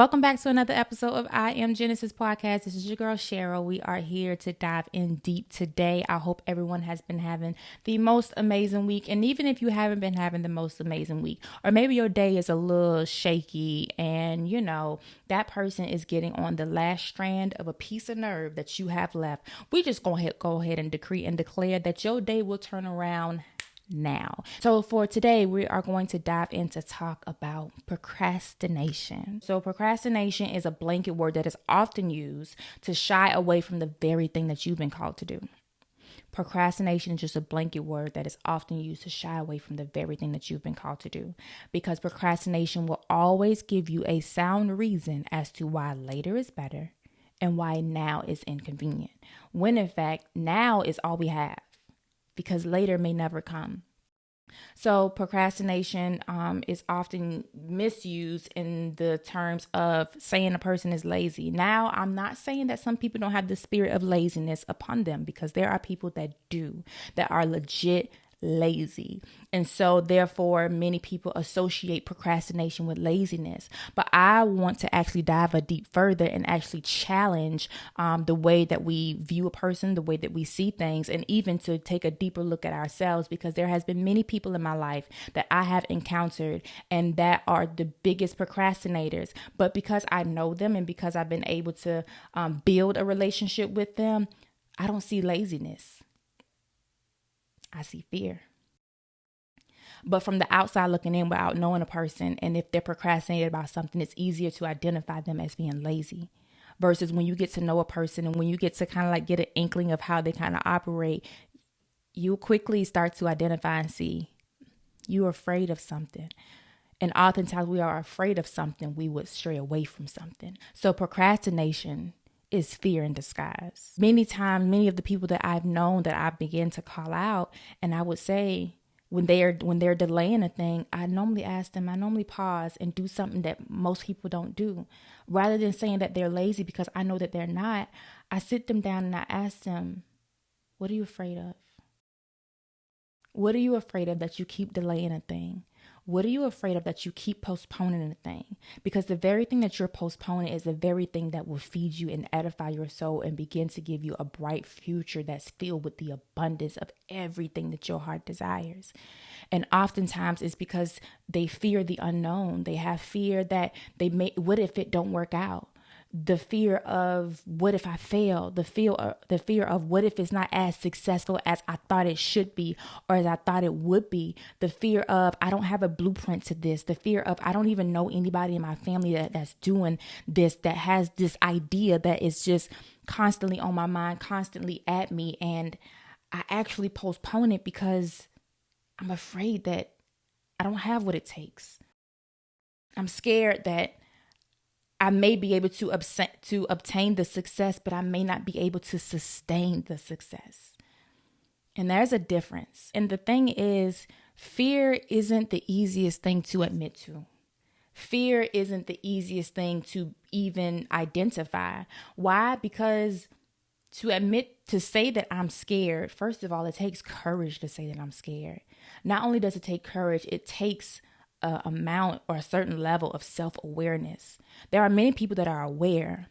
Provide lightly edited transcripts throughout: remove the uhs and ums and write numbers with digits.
Welcome back to another episode of I Am Genesis Podcast. This is your girl Cheryl. We are here to dive in deep today. I hope everyone has been having the most amazing week. And even if you haven't been having the most amazing week, or maybe your day is a little shaky and that person is getting on the last strand of a piece of nerve that you have left, we just go ahead and decree and declare that your day will turn around now. So for today, we are going to dive in to talk about procrastination. So procrastination is a blanket word that is often used to shy away from the very thing that you've been called to do. Procrastination is just a blanket word that is often used to shy away from the very thing that you've been called to do, because procrastination will always give you a sound reason as to why later is better and why now is inconvenient, when in fact now is all we have, because later may never come. So procrastination is often misused in the terms of saying a person is lazy. Now, I'm not saying that some people don't have the spirit of laziness upon them, because there are people that do, that are legit lazy. And so therefore many people associate procrastination with laziness. But I want to actually dive a deep further and actually challenge the way that we view a person, the way that we see things, and even to take a deeper look at ourselves, because there has been many people in my life that I have encountered and that are the biggest procrastinators. But because I know them and because I've been able to build a relationship with them, I don't see laziness. I see fear. But from the outside looking in without knowing a person, and if they're procrastinating about something, it's easier to identify them as being lazy. Versus when you get to know a person and when you get to kind of like get an inkling of how they kind of operate, you quickly start to identify and see you're afraid of something. And oftentimes we are afraid of something, we would stray away from something. So procrastination is fear in disguise. Many times, many of the people that I've known that I begin to call out, and I would say when they're delaying a thing, I normally pause and do something that most people don't do. Rather than saying that they're lazy, because I know that they're not, I sit them down and I ask them, what are you afraid of? What are you afraid of that you keep delaying a thing? What are you afraid of that you keep postponing a thing? Because the very thing that you're postponing is the very thing that will feed you and edify your soul and begin to give you a bright future that's filled with the abundance of everything that your heart desires. And oftentimes it's because they fear the unknown. They have fear that what if it don't work out? The fear of what if I fail, the fear of what if it's not as successful as I thought it should be or as I thought it would be, the fear of I don't have a blueprint to this, the fear of I don't even know anybody in my family that's doing this, that has this idea that is just constantly on my mind, constantly at me, and I actually postpone it because I'm afraid that I don't have what it takes. I'm scared that I may be able to obtain the success, but I may not be able to sustain the success. And there's a difference. And the thing is, fear isn't the easiest thing to admit to. Fear isn't the easiest thing to even identify. Why? Because to say that I'm scared, first of all, it takes courage to say that I'm scared. Not only does it take courage, it takes amount or a certain level of self-awareness. There are many people that are aware,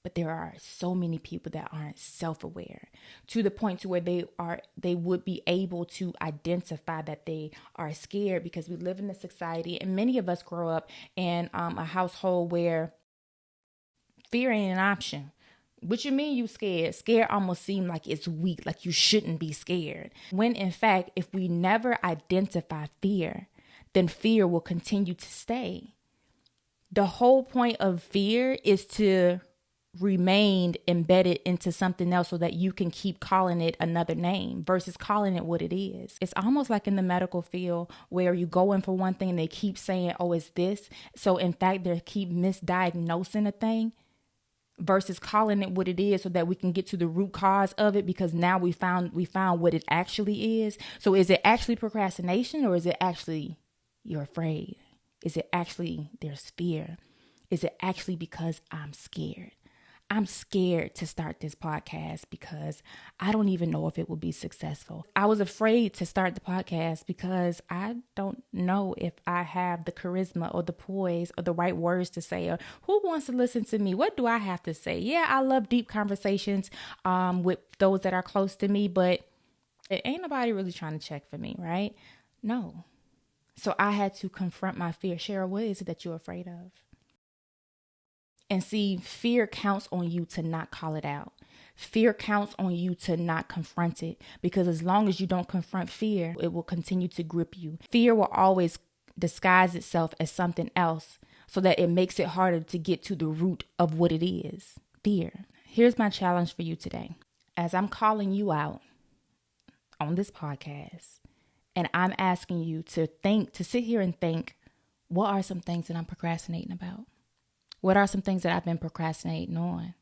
but there are so many people that aren't self-aware to the point to where they would be able to identify that they are scared, because we live in a society and many of us grow up in a household where fear ain't an option. What you mean you scared? Scared almost seem like it's weak, like you shouldn't be scared. When in fact, if we never identify fear, then fear will continue to stay. The whole point of fear is to remain embedded into something else so that you can keep calling it another name versus calling it what it is. It's almost like in the medical field where you go in for one thing and they keep saying, oh, it's this. So in fact, they keep misdiagnosing a thing versus calling it what it is so that we can get to the root cause of it, because now we found what it actually is. So is it actually procrastination, or is it actually you're afraid? Is it actually there's fear? Is it actually because I'm scared? I'm scared to start this podcast because I don't even know if it will be successful. I was afraid to start the podcast because I don't know if I have the charisma or the poise or the right words to say, or who wants to listen to me? What do I have to say? Yeah, I love deep conversations with those that are close to me, but it ain't nobody really trying to check for me, right? No. So I had to confront my fear. Cheryl, what is it that you're afraid of? And see, fear counts on you to not call it out. Fear counts on you to not confront it, because as long as you don't confront fear, it will continue to grip you. Fear will always disguise itself as something else so that it makes it harder to get to the root of what it is. Fear. Here's my challenge for you today. As I'm calling you out on this podcast, and I'm asking you to sit here and think, what are some things that I'm procrastinating about? What are some things that I've been procrastinating on?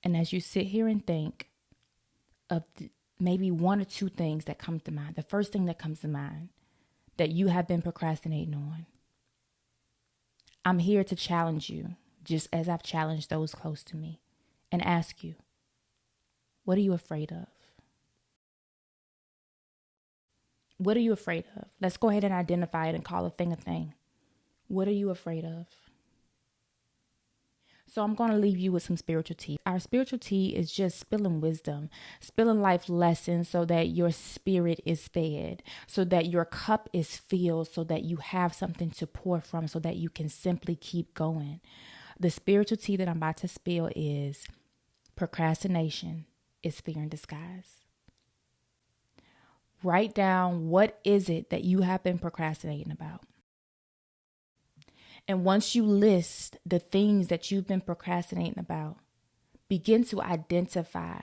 And as you sit here and think of maybe one or two things that come to mind, the first thing that comes to mind that you have been procrastinating on, I'm here to challenge you, just as I've challenged those close to me, and ask you, what are you afraid of? What are you afraid of? Let's go ahead and identify it and call a thing. What are you afraid of? So I'm going to leave you with some spiritual tea. Our spiritual tea is just spilling wisdom, spilling life lessons so that your spirit is fed, so that your cup is filled, so that you have something to pour from, so that you can simply keep going. The spiritual tea that I'm about to spill is procrastination is fear in disguise. Write down, what is it that you have been procrastinating about? And once you list the things that you've been procrastinating about, begin to identify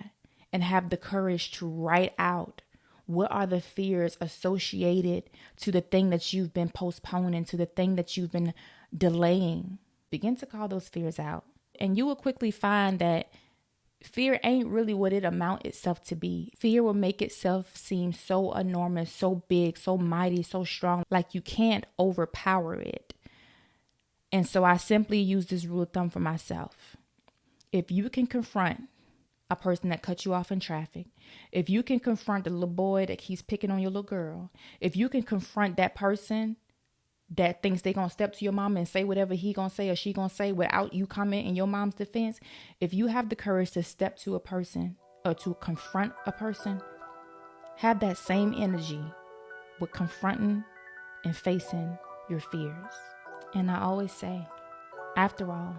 and have the courage to write out what are the fears associated to the thing that you've been postponing, to the thing that you've been delaying. Begin to call those fears out. And you will quickly find that fear ain't really what it amount itself to be. Fear will make itself seem so enormous, so big, so mighty, so strong, like you can't overpower it. And so I simply use this rule of thumb for myself. If you can confront a person that cut you off in traffic, if you can confront the little boy that keeps picking on your little girl, if you can confront that person that thinks they're going to step to your mom and say whatever he going to say or she going to say without you comment in your mom's defense, if you have the courage to step to a person or to confront a person, have that same energy with confronting and facing your fears. And I always say, after all,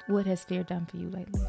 what has fear done for you lately?